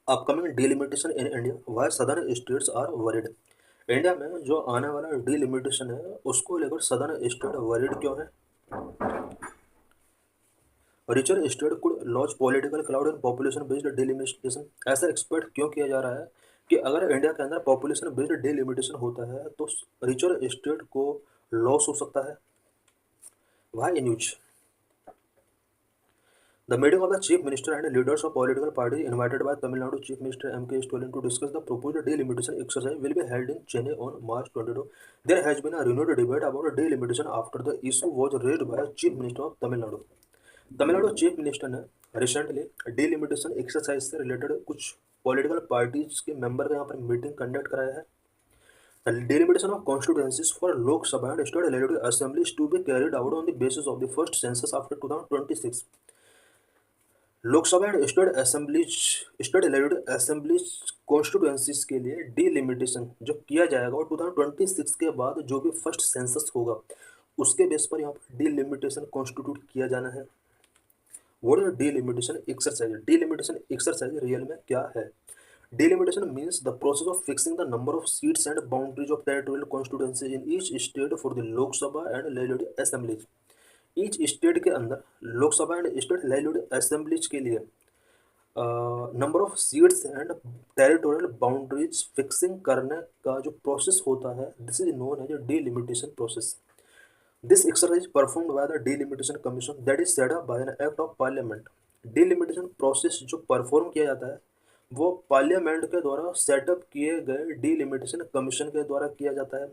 Upcoming delimitation in India, why southern states are worried. India में जो आने वाला डिलिमिटेशन है उसको लेकर सदर्न स्टेट वरीड क्यों है? Richer state could launch political cloud and population based delimitation. ऐसा एक्सपेक्ट क्यों किया जा रहा है कि अगर इंडिया के अंदर पॉपुलेशन बेस्ड डिलिमिटेशन होता है तो रिचर स्टेट को लॉस हो सकता है। Why news. The meeting of the Chief Minister and leaders of political parties invited by Tamil Nadu Chief Minister M.K. Stalin to discuss the proposed delimitation exercise will be held in Chennai on March 22. There has been a renewed debate about delimitation after the issue was raised by Chief Minister of Tamil Nadu. Tamil Nadu chief minister ने recently delimitation exercise से related कुछ political parties के member का यहाँ पर meeting conduct कराया है। The delimitation of constituencies for Lok Sabha and state legislative assemblies to be carried out on the basis of the first census after 2026. Lok Sabha and state legislative assemblies constituencies के लिए delimitation जो किया जाएगा और 2026 के बाद जो भी फर्स्ट सेंसस होगा उसके बेस पर यहाँ पर डिलिमिटेशन कॉन्स्टिट्यूट किया जाना है। What is delimitation exercise? Delimitation exercise real में क्या है? Delimitation means the process of fixing the number of seats and boundaries of territorial constituency in each state for the Lok Sabha and legislative assemblies. Each state के अंदर Lok Sabha and state legislative assemblies के लिए number of seats and territorial boundaries fixing करने का जो process होता है this is known as a delimitation process. This exercise performed by the delimitation commission that is set up by an act of parliament. Delimitation process जो perform किया जाता है वो पार्लियामेंट के द्वारा सेटअप किए गए डिलिमिटेशन कमीशन के द्वारा किया जाता है।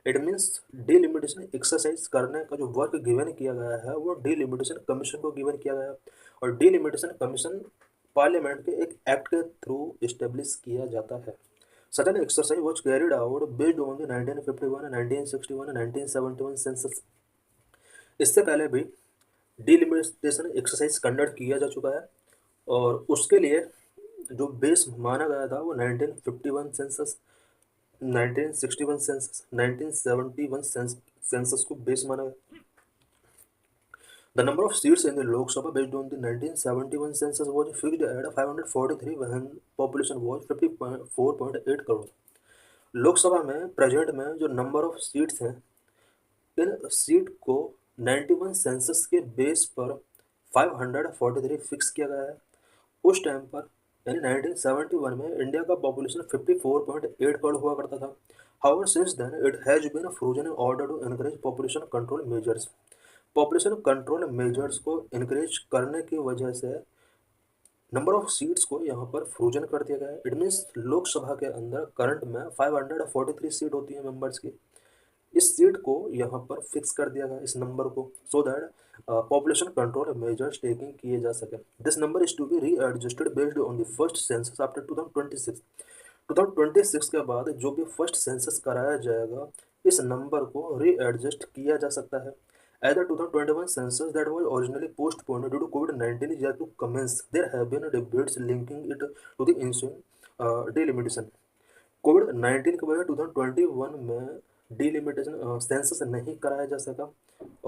इट मीन्स डिलिमिटेशन एक्सरसाइज करने का जो वर्क गिवन किया गया है वो डिलिमिटेशन कमीशन को गिवन किया गया है और डिलिमिटेशन कमीशन पार्लियामेंट के एक एक्ट के थ्रू इस्टेब्लिश किया जाता है। Such an exercise was carried out based on the 1951, 1961, 1971 census. इससे पहले भी डिलिमिटेशन एक्सरसाइज कंडक्ट किया जा चुका है और उसके लिए जो बेस माना गया था वो 1951 सेंसस, 1961 सेंसस, 1971 सेंसस को बेस माना गया। The number of seats in the Lok Sabha based on the 1971 census was fixed at 543 when population was 54.8 crore. Lok Sabha में प्रेजेंट में जो नंबर ऑफ सीट्स हैं इन सीट को 91 सेंसस के बेस पर 543 फिक्स किया गया है। उस टाइम पर यानी 1971 में इंडिया का पॉपुलेशन 54.8 करोड़ हुआ करता था। However, since then it has been frozen in order to encourage population control measures. Population control measures को इनक्रेज करने की वजह से नंबर ऑफ सीट्स को यहाँ पर फ्रोजन कर दिया गया है। इट मीन्स लोकसभा के अंदर करंट में 543 सीट होती है मेंबर्स की, इस सीट को यहाँ पर फिक्स कर दिया गया इस नंबर को so that population control measures taking किए जा सके। This number is to be readjusted based on the first census after 2026। 2026 के बाद जो भी फर्स्ट सेंसस कराया जाएगा इस नंबर को री एडजस्ट किया जा सकता है। As the 2021 census that was originally postponed due to COVID-19 is yet to commence, there have been debates linking it to the ensuing delimitation. COVID-19 की वजह 2021 में डिलिमिटेशन सेंसस नहीं कराया जा सका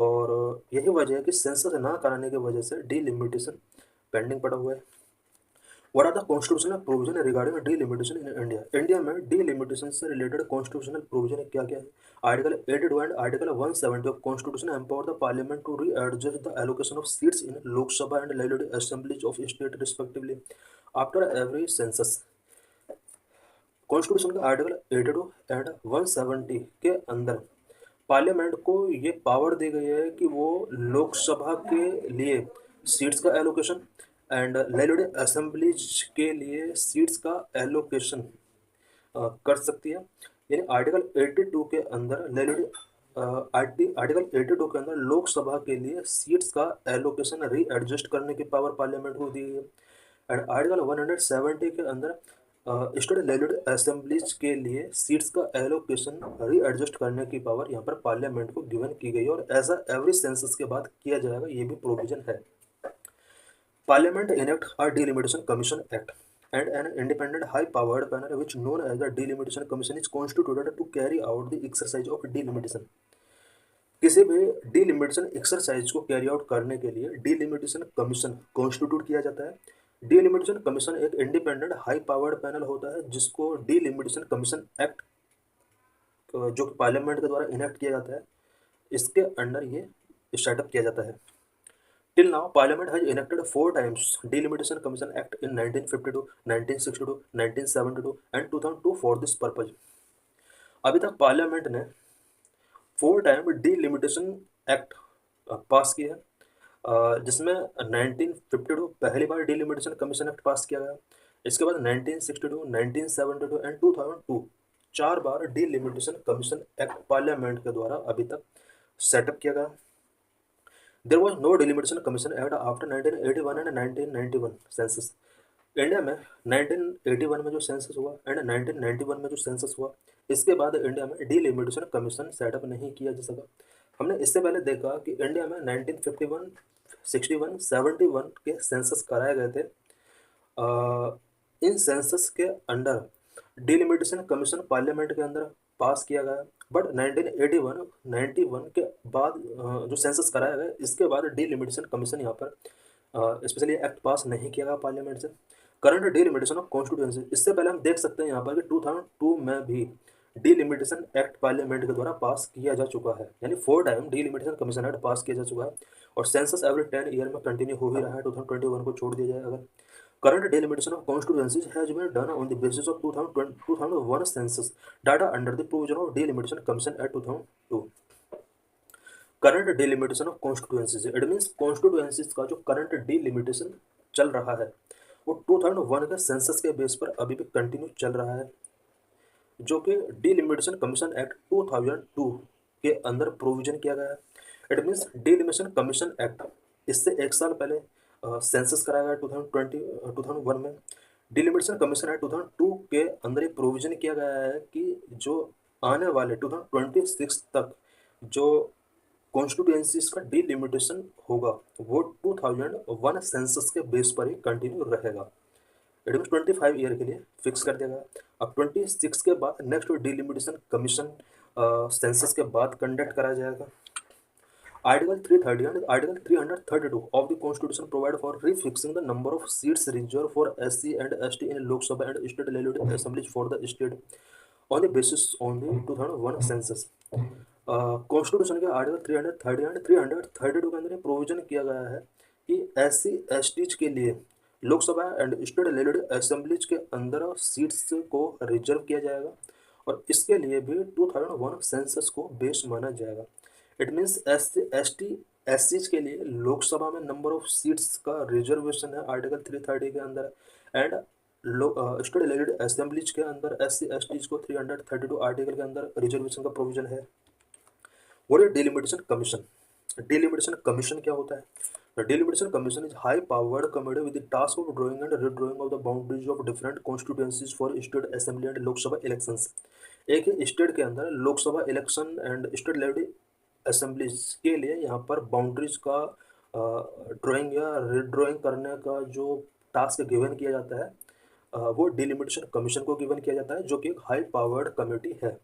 और यही वजह है कि सेंसस ना कराने की वजह से डिलिमिटेशन पेंडिंग पड़ा हुआ है। What are the constitutional provision regarding delimitation in India? India में delimitation से रिलेटेड कॉन्स्टिट्यूशनल प्रोविजन क्या क्या है? Article 82 and article 170 of constitution empower the parliament to readjust the allocation of seats in Lok Sabha and legislative assemblies of state respectively after every census. Constitution का article 82 and 170 के अंदर parliament को ये power दी गई है कि वो लोकसभा के लिए सीट्स का एलोकेशन एंड लेजिस्लेटिव असेंबलीज के लिए सीट्स का एलोकेशन कर सकती है। यानी आर्टिकल 82 के अंदर आर्टिकल 82 के अंदर लोकसभा के लिए सीट्स का एलोकेशन री एडजस्ट करने की पावर पार्लियामेंट को दी गई है एंड आर्टिकल 170 के अंदर स्टेट लेजिस्लेटिव असेंबलीज के लिए सीट्स का एलोकेशन री एडजस्ट करने की पावर यहाँ पर पार्लियामेंट को गिवन की गई है और ऐसा एवरी सेंसस के बाद किया जाएगा, ये भी प्रोविजन है। Parliament enact a delimitation commission act and an independent high-powered panel which known as the delimitation commission is constituted to carry out the exercise of delimitation. किसी भी डिलिमिटेशन एक्सरसाइज को कैरी आउट करने के लिए delimitation commission constitute किया जाता है delimitation commission एक इंडिपेंडेंट हाई पावर्ड पैनल होता है जिसको डीलिमिटेशन कमीशन एक्ट जो कि पार्लियामेंट के द्वारा इनेक्ट किया जाता है, इसके अंडर ये स्टार्टअप किया जाता है। Till now parliament has enacted 4 times delimitation commission act in 1952, 1962, 1972 and 2002 for this purpose. अभी तक पार्लियामेंट ने 4 टाइम डीलिमिटेशन एक्ट पास किया है, जिसमें 1952 पहली बार डीलिमिटेशन कमीशन एक्ट पास किया गया। इसके बाद 1962, 1972 एंड 2002 4 बार डीलिमिटेशन कमीशन एक्ट पार्लियामेंट के द्वारा अभी तक सेटअप किया गया। There was no delimitation commission act after 1981 and 1991 census. India में 1981 में जो सेंसस हुआ एंड 1991 में जो सेंसस हुआ, इसके बाद इंडिया में डीलिमिटेशन कमीशन सेटअप नहीं किया जा सका। हमने इससे पहले देखा कि इंडिया में 1951, 61, 71 के सेंसस कराए गए थे। इन सेंसस के अंडर डीलिमिटेशन कमीशन पार्लियामेंट के अंदर पास किया गया, बट 1981, 91 के बाद जो सेंसस कराया गया, इसके बाद डीलिमिटेशन कमीशन यहाँ पर स्पेशली एक्ट पास नहीं किया गया पार्लियामेंट से। करंट डीलिमिटेशन ऑफ कॉन्स्टिट्यूएंसी, इससे पहले हम देख सकते हैं यहाँ पर कि 2002 में भी डीलिमिटेशन एक्ट पार्लियामेंट के द्वारा पास किया जा चुका है, यानी 4 time delimitation commission act pass किया जा चुका है। और सेंसस एवरी 10 ईयर में कंटिन्यू हो ही रहा है, 2021 को छोड़ दिया जाए अगर। Current delimitation of constituencies has been done on the basis of 2001 census data under the provision of Delimitation Commission Act 2002. Current delimitation of constituencies, it means constituencies का जो current delimitation चल रहा है वो 2001 के सेंसस के बेस पर अभी भी कंटिन्यू चल रहा है, जो कि डीलिमिटेशन कमीशन एक्ट 2002 के अंदर प्रोविजन किया गया है। It means delimitation commission act इससे 1 साल पहले सेंसस कराया गया 2001 में। डीलिमिटेशन कमीशन एक्ट 2002 के अंदर एक प्रोविजन किया गया है कि जो आने वाले 2026 तक जो कॉन्स्टिट्यूएंसीज का डीलिमिटेशन होगा वो 2001 सेंसस के बेस पर ही कंटिन्यू रहेगा। इट मीन 25 ईयर के लिए फिक्स कर दिया गया। अब 26 के बाद नेक्स्ट डीलिमिटेशन कमीशन सेंसस के बाद कंडक्ट कराया जाएगा। Article 330 and Article 332 of the Constitution provide for refixing the number of seats reserved for SC and ST in Lok Sabha and State Legislative Assemblies for the state on the basis on the 2001 census. Constitution के article 330 and 332 के अंदर provision किया गया है कि SC STs के लिए Lok Sabha and state legislative assemblies के अंदर सीट्स को रिजर्व किया जाएगा और इसके लिए भी 2001 सेंसस को बेस माना जाएगा। इट मीन्स SC के लिए लोकसभा में नंबर ऑफ सीट्स का रिजर्वेशन है आर्टिकल 330 के अंदर, एंड स्टेट लेजिस्लेटिव असेंबलीज के अंदर SC STs को 332 आर्टिकल के अंदर रिजर्वेशन का प्रोविजन है। What is delimitation commission? Delimitation commission क्या होता है? The Delimitation Commission is high-powered committee with the task of drawing and redrawing of the boundaries of different constituencies for state assembly and लोक सभा elections. एक ही state के अंदर Lok Sabha election and state legislative assemblies के लिए यहाँ पर बाउंड्रीज का ड्राइंग या रीड्राइंग करने का जो टास्क गिवन किया जाता है वो डिलिमिटेशन कमीशन को गिवन किया जाता है, जो कि एक हाई पावर्ड कमेटी है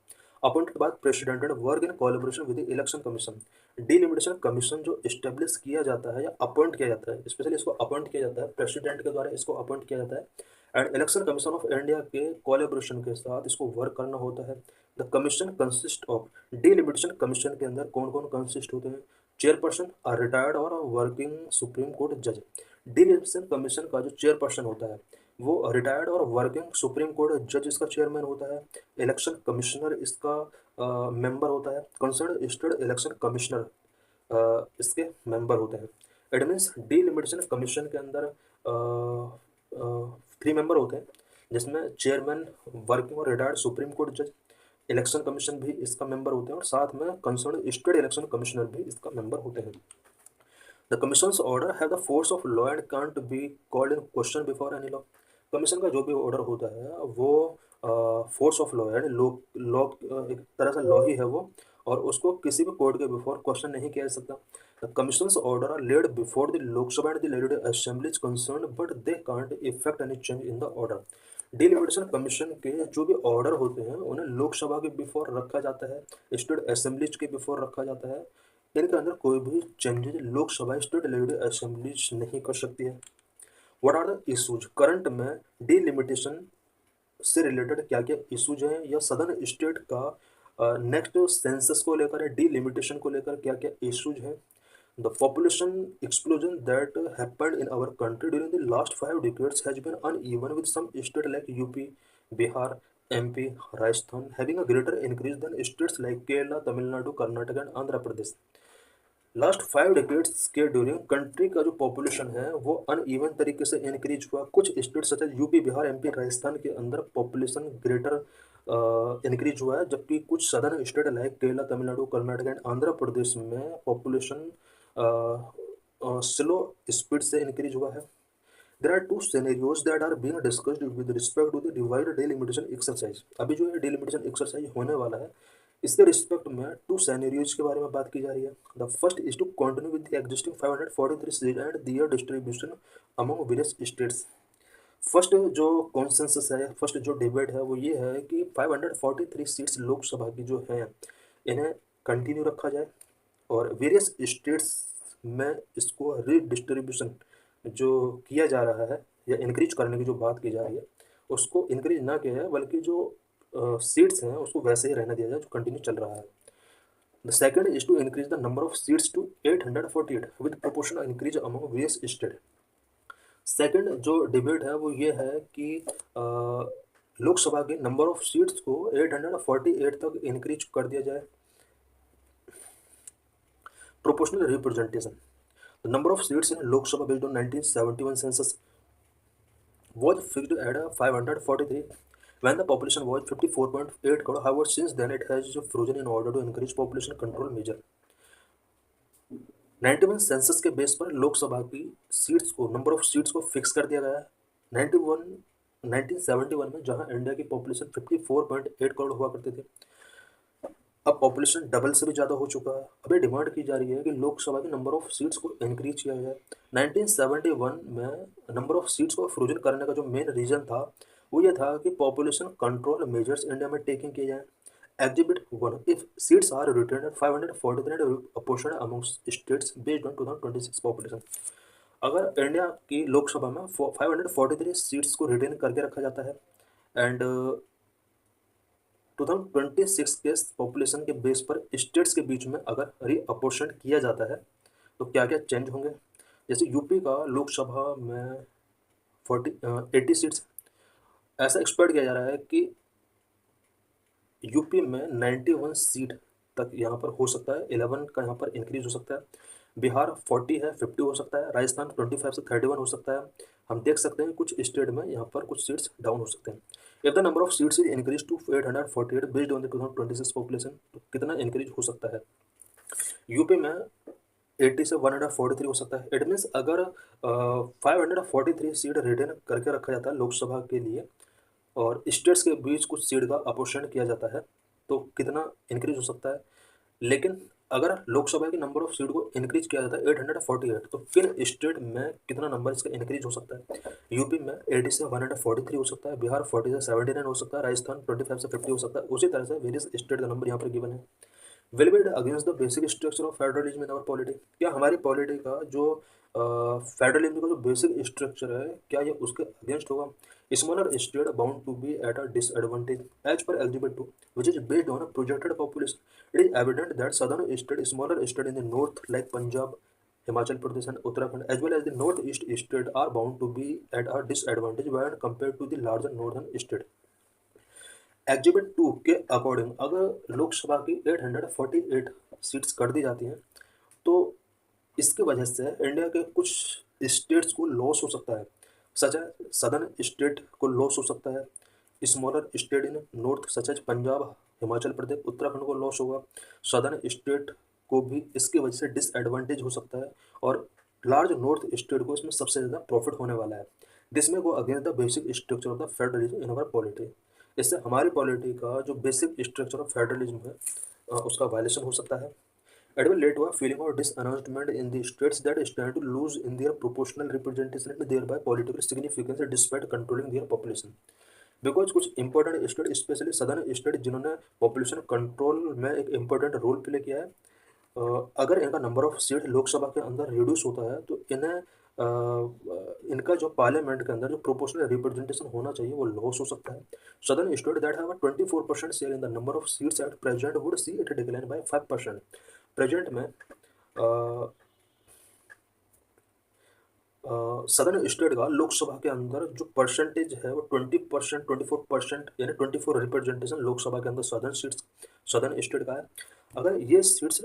appointed by president and work in collaboration with the election commission. Delimitation commission जो इस्टेब्लिश किया जाता है या अपॉइंट किया जाता है, स्पेशली इसको अपॉइंट किया जाता है प्रेसिडेंट के द्वारा, इसको अपॉइंट किया जाता है and election commission of India के कोलैबोरेशन के साथ इसको वर्क करना होता है। The commission consist of, delimitation commission के अंदर कौन कौन कंसिस्ट होते हैं? चेयरपर्सन, रिटायर्ड और वर्किंग सुप्रीम कोर्ट जज। डिलिमिटेशन कमीशन का जो चेयरपर्सन होता है वो रिटायर्ड और वर्किंग सुप्रीम कोर्ट जज इसका चेयरमैन होता है। इलेक्शन कमिश्नर इसका मेंबर होता है। कंसर्न स्टेट इलेक्शन कमिश्नर इसके मेंबर होते हैं। इट मीन्स डिलिमिटेशन कमीशन के अंदर 3 मेंबर होते हैं, जिसमें चेयरमैन, वर्किंग और रिटायर्ड सुप्रीम कोर्ट जज, इलेक्शन कमीशन भी इसका मेंबर होते हैं और साथ में कंसर्न स्टेट इलेक्शन कमिश्नर भी इसका मेंबर होते हैं। The commission's order have the force of law and can't be called in question before any law. Commission का जो भी ऑर्डर होता है वो फोर्स ऑफ लॉ है, यानी लॉ एक तरह से लॉ ही है वो, और उसको किसी भी कोर्ट के बिफोर क्वेश्चन नहीं किया जा सकता। The commissions order are laid before the Lok Sabha and the legislative assemblies concerned but they can't effect any change in the order. Delimitation commission के जो भी ऑर्डर होते हैं उन्हें लोकसभा के बिफोर रखा जाता है, स्टेट असेंबलीज के बिफोर रखा जाता है। इनके अंदर कोई भी changes Lok Sabha state legislative assemblies नहीं कर सकती है। What are the issues current में डिलिमिटेशन से रिलेटेड क्या क्या इशूज हैं, या सदर्न स्टेट का नेक्स्ट सेंसस को लेकर डिलिमिटेशन को लेकर क्या क्या इशूज हैं। The population explosion that happened in our country during the last 5 decades has been uneven with some state like UP, Bihar, MP, Rajasthan having a greater increase then states like Kerala, Tamil Nadu, Karnataka and Andhra Pradesh. Last 5 decades के during country का जो population है वो uneven तरीके से increase हुआ। कुछ state such UP, Bihar, MP, Rajasthan के अंदर पॉपुलेशन ग्रेटर इंक्रीज हुआ है, जबकि कुछ southern state like Kerala, Tamil Nadu, Karnataka and Andhra Pradesh में पॉपुलेशन स्लो स्पीड से इंक्रीज हुआ है। There are two scenarios that are being discussed with respect to the divide delimitation exercise। अभी जो ये delimitation exercise होने वाला है, इसके रिस्पेक्ट में टू सैनरियोज के बारे में बात की जा रही है। The first is to continue with the existing 543 seat and their distribution among various states. First जो कॉन्सेंसस है, फर्स्ट जो डिबेट है वो ये है कि 543 सीट्स लोकसभा की जो हैं इन्हें कंटिन्यू रखा जाए और वेरियस स्टेट्स में इसको रीडिस्ट्रीब्यूशन जो किया जा रहा है या इंक्रीज करने की जो बात की जा रही है उसको इंक्रीज ना किया जाए, बल्कि जो सीट्स हैं उसको वैसे ही रहने दिया जाए जो कंटिन्यू चल रहा है। The second is to increase the number of seats to 848 with proportional increase among various state. Second जो डिबेट है वो ये है कि लोकसभा के नंबर ऑफ सीट्स को 848 तक इंक्रीज कर दिया जाए। Proportional representation, the number of seats in Lok Sabha based on 1971 census was fixed at 543 when the population was 54.8 crore. However, since then it has frozen in order to encourage population control measure। 91 census के base पर लोकसभा की seats को, number of seats को fix कर दिया गया है। 1971 में जहां इंडिया की पॉपुलेशन 54.8 करोड़ हुआ करते थे, अब पॉपुलेशन डबल से भी ज़्यादा हो चुका है। अभी डिमांड की जा रही है कि लोकसभा के नंबर ऑफ सीट्स को इंक्रीज किया जाए। 1971 में नंबर ऑफ सीट्स को फ्रोजन करने का जो मेन रीज़न था वो ये था कि पॉपुलेशन कंट्रोल मेजर्स इंडिया में टेकिंग किए जाएँ। Exhibit 1, if seats are retained at 543 and apportioned among states based on 2026 population. अगर इंडिया की लोकसभा में 543 सीट्स को रिटेन करके रखा जाता है एंड 2026 के पॉपुलेशन के बेस पर स्टेट्स के बीच में अगर रीअपोर्शन किया जाता है तो क्या क्या चेंज होंगे। जैसे यूपी का लोकसभा में 80 सीट्स, ऐसा एक्सपेक्ट किया जा रहा है कि यूपी में 91 सीट तक यहाँ पर हो सकता है, 11 का यहाँ पर इंक्रीज हो सकता है। बिहार 40 है, 50 हो सकता है। राजस्थान 25 से 31 हो सकता है। हम देख सकते हैं कुछ स्टेट में यहाँ पर कुछ सीट्स डाउन हो सकते हैं। If the number of seats is increase to 848 based on the 2026 population, तो कितना इंक्रीज हो सकता है। यूपी में 80 से 143 हो सकता है। इट मीन्स अगर 543 सीट रिटेन करके रखा जाता है लोकसभा के लिए और स्टेट्स के बीच कुछ सीट का अपोर्शन किया जाता है तो कितना इंक्रीज हो सकता है। लेकिन अगर लोकसभा के नंबर ऑफ सीट को इंक्रीज किया जाता है 848, तो किन स्टेट में कितना नंबर इसका इंक्रीज हो सकता है। यूपी में 80 से 143 हो सकता है, बिहार 40 से 79 हो सकता है, राजस्थान 25 से 50 हो सकता है। उसी तरह से वेरियस स्टेट का नंबर यहाँ पर गिवन है। Will be against the basic structure of federalism in our polity, क्या हमारी पॉलिटी का जो फेडरलिज्म का जो बेसिक स्ट्रक्चर है क्या ये उसके अगेंस्ट होगा। Smaller state bound to be at a disadvantage as per Exhibit 2, which is based on a projected population. It is evident that southern state, smaller state in the north like Punjab, Himachal Pradesh and Uttarakhand, as well as the northeast state are bound to be at a disadvantage when compared to the larger northern state। Exhibit 2 के according अगर लोकसभा की 848 seats कर दी जाती हैं तो इसकी वजह से इंडिया के कुछ स्टेट्स को लॉस हो सकता है। सच है, सदर्न स्टेट को लॉस हो सकता है। Smaller state in north such as Punjab, Himachal Pradesh, Uttarakhand को लॉस होगा। सदर्न स्टेट को भी इसकी वजह से डिसएडवांटेज हो सकता है और लार्ज नॉर्थ स्टेट को इसमें सबसे ज़्यादा प्रॉफिट होने वाला है। दिस में go against the basic structure of the federalism in our polity. इससे हमारी पॉलिटी का जो बेसिक स्ट्रक्चर ऑफ फेडरलिज्म है उसका वायलेशन हो सकता है। It will lead to a feeling of disenchantment in the states that stand to lose in their proportional representation and thereby political significance despite controlling their population। Because कुछ important state specially southern state जिन्होंने population control में एक important role play किया है, अगर इनका number of seat Lok Sabha के अंदर रिड्यूस होता है तो इन्हें इनका जो पार्लियामेंट के अंदर जो प्रोपोर्शनल रिप्रेजेंटेशन होना चाहिए वो लॉस हो सकता है। Southern state that have 24% share in the number of seats at present would see it decline by 5%। Present में सदर्न स्टेट का लोकसभा के अंदर जो परसेंटेज है वो 20%, 24%, यानी 24 रिप्रेजेंटेशन लोकसभा के अंदर सदर्न सीट्स सदर्न स्टेट का है। अगर ये सीट्स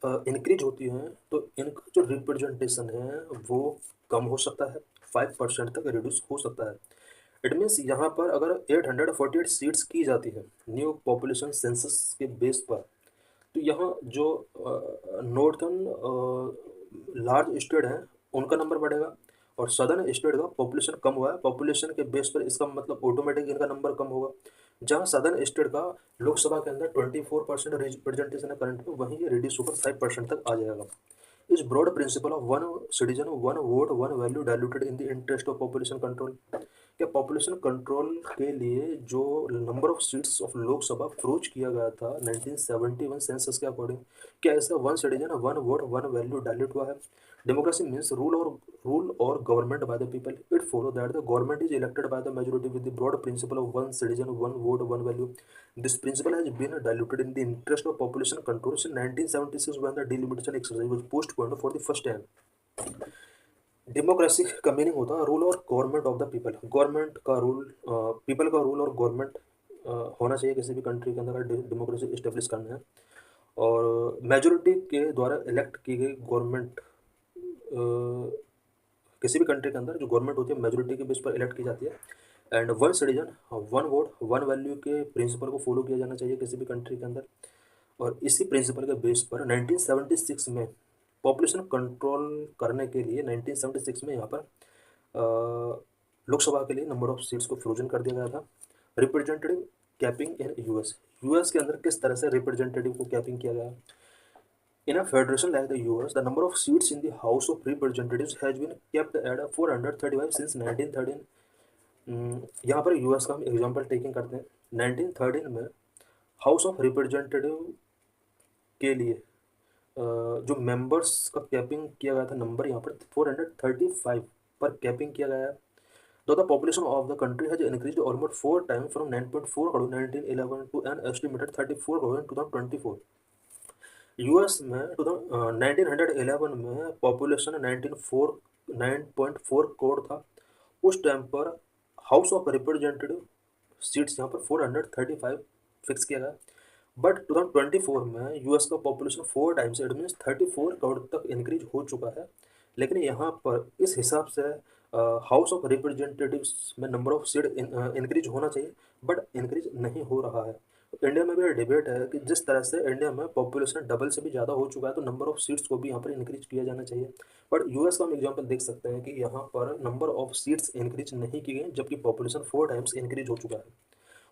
इंक्रीज होती हैं तो इनका जो रिप्रेजेंटेशन है वो कम हो सकता है, 5% तक रिड्यूस हो सकता है। इट मीन्स यहाँ पर अगर 848 सीट्स की जाती है न्यू पॉपुलेशन सेंसस के बेस पर, तो यहाँ जो नॉर्थन लार्ज स्टेट हैं उनका नंबर बढ़ेगा, और सदर्न स्टेट का पॉपुलेशन कम हुआ है, पॉपुलेशन के बेस पर इसका मतलब ऑटोमेटिक इनका नंबर कम होगा। जहाँ सदर्न स्टेट का लोकसभा के अंदर 24% रिप्रेजेंटेशन है करंट में, वहीं ये रिड्यूस होकर 5% तक आ जाएगा। इस broad principle of one citizen one vote one value diluted in the interest of population control, क्या पॉपुलेशन कंट्रोल के लिए जो number of seats of Lok Sabha froze किया गया था 1971 सेंसस के अकॉर्डिंग, क्या ऐसा one citizen one vote one value dilute हुआ है? डेमोक्रेसी मीन्स रूल और government by the people. It follow that the government is elected by the majority with the broad principle of one citizen one vote one value. This principle has been diluted in the interest of population control since 1976 when the delimitation exercise was postponed for the first time। Democracy का meaning होता है rule और government of the people, government का rule, people का rule और government होना चाहिए किसी भी कंट्री के अंदर अगर डेमोक्रेसी इस्टेब्लिश करना है। और मेजोरिटी के द्वारा इलेक्ट की गई गवर्नमेंट, किसी भी कंट्री के अंदर जो गवर्नमेंट होती है मेजोरिटी के बेस पर इलेक्ट की जाती है। And one citizen one vote one value के प्रिंसिपल को फॉलो किया जाना चाहिए किसी भी कंट्री के अंदर। और इसी प्रिंसिपल के बेस पर 1976 में पॉपुलेशन कंट्रोल करने के लिए 1976 में यहाँ पर लोकसभा के लिए नंबर ऑफ सीट्स को फ्रोजन कर दिया गया था। Representative capping in US, US के अंदर किस तरह से रिप्रेजेंटेटिव को कैपिंग किया गया? In a federation like the US, the number of seats in the House of Representatives has been kept at 435 since 1913। यहाँ पर यूएस का हम एग्जांपल टेकिंग करते हैं। 1913 में हाउस ऑफ रिप्रेजेंटेटिव के लिए जो मेंबर्स का कैपिंग किया गया था नंबर यहाँ पर 435 पर कैपिंग किया गया है। तो the population of the country has increased almost 4 time from 9.4 crore 1911 to an estimated 34 crore in 2024। US में 1911 में पॉपुलेशन 9.4 करोड़ था। उस टाइम पर हाउस ऑफ रिप्रेजेंटेटिव सीट्स यहाँ पर 435 फिक्स किया गया। बट 2024 में यूएस का population 4 times, it means 34 crore तक इंक्रीज हो चुका है। लेकिन यहाँ पर इस हिसाब से हाउस ऑफ रिप्रेजेंटेटिव्स में नंबर ऑफ सीट इंक्रीज होना चाहिए, बट इंक्रीज नहीं हो रहा है। इंडिया में भी डिबेट है कि जिस तरह से इंडिया में पॉपुलेशन डबल से भी ज़्यादा हो चुका है तो नंबर ऑफ सीट्स को भी यहाँ पर इंक्रीज किया जाना चाहिए। बट यूएस का हम एग्जांपल देख सकते हैं कि यहाँ पर नंबर ऑफ सीट्स इंक्रीज नहीं की गई जबकि पॉपुलेशन 4 टाइम्स इंक्रीज हो चुका है।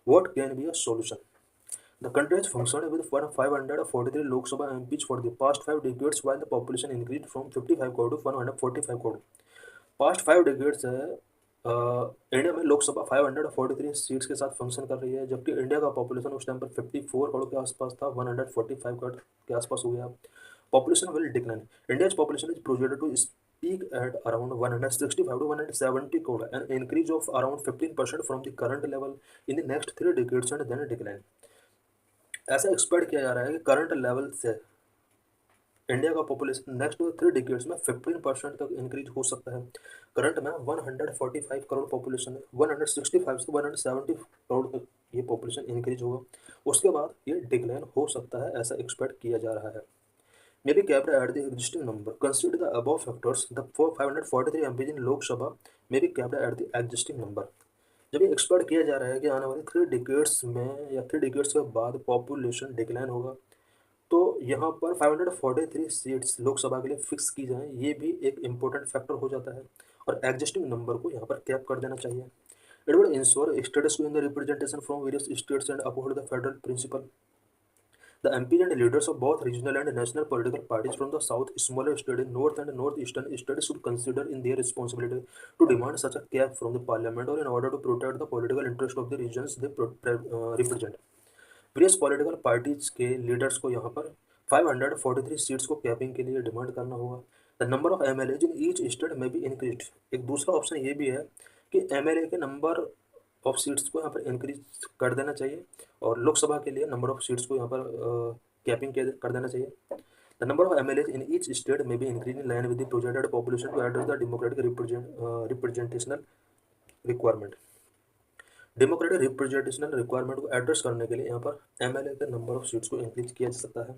What can be a solution? The country has functioned with 543 Lok Sabha MPs for the past 5 decades while the population increased from 55 crore to 145 crore। Past 5 decades से India में Lok Sabha 543 seats के साथ function कर रही है, जबकि इंडिया का population उस टाइम पर 54 करोड़ के आसपास था, 145 करोड़ के आसपास हो गया। Population will decline, India's population is projected to peak at around 165 to 170 crore, an increase of around 15% from the current level in the next 3 decades and then decline। ऐसा एक्सपेक्ट किया जा रहा है कि करंट लेवल से India का population next 3 decades में 15% तक इंक्रीज हो सकता है। करंट में 145 करोड़ पॉपुलेशन है, 165 से 170 करोड़ तक ये पॉपुलेशन इंक्रीज होगा, उसके बाद ये डिक्लाइन हो सकता है, ऐसा एक्सपेक्ट किया जा रहा है। May be capped at the existing number, consider the above factors, the 543 MPs in Lok Sabha may be capped at the existing number. जब ये एक्सपेक्ट किया जा रहा है कि आने वाले 3 डिकेड्स में या 3 डिकेड्स के बाद पॉपुलेशन डिक्लाइन होगा, तो यहाँ पर 543 सीट्स लोकसभा के लिए फिक्स की जाएँ, ये भी एक इम्पोर्टेंट फैक्टर हो जाता है, और एग्जिस्टिंग नंबर को यहाँ पर कैप कर देना चाहिए। It would ensure status in the representation from various states and uphold the federal principle. The MPs and leaders of both regional and national political parties from the south, smaller states in north and northeastern states should consider in their responsibility to demand such a cap from the parliament or in order to protect the political interest of the regions they represent। Various political parties के leaders को यहाँ पर 543 seats को capping के लिए demand करना होगा। The number of MLA in each state में बी इंक्रीज। एक दूसरा ऑप्शन ये भी है कि एमएलए के नंबर ऑफ सीट्स को यहाँ पर इंक्रीज कर देना चाहिए, और लोकसभा के लिए नंबर ऑफ सीट्स को यहाँ पर कैपिंग कर देना चाहिए। The number of MLA in each state में be increase in line with the projected population to address the democratic representational requirement. Democratic representational requirement को एड्रेस करने के लिए यहाँ पर एमएलए के नंबर ऑफ सीट्स को इंक्रीज किया जा सकता है।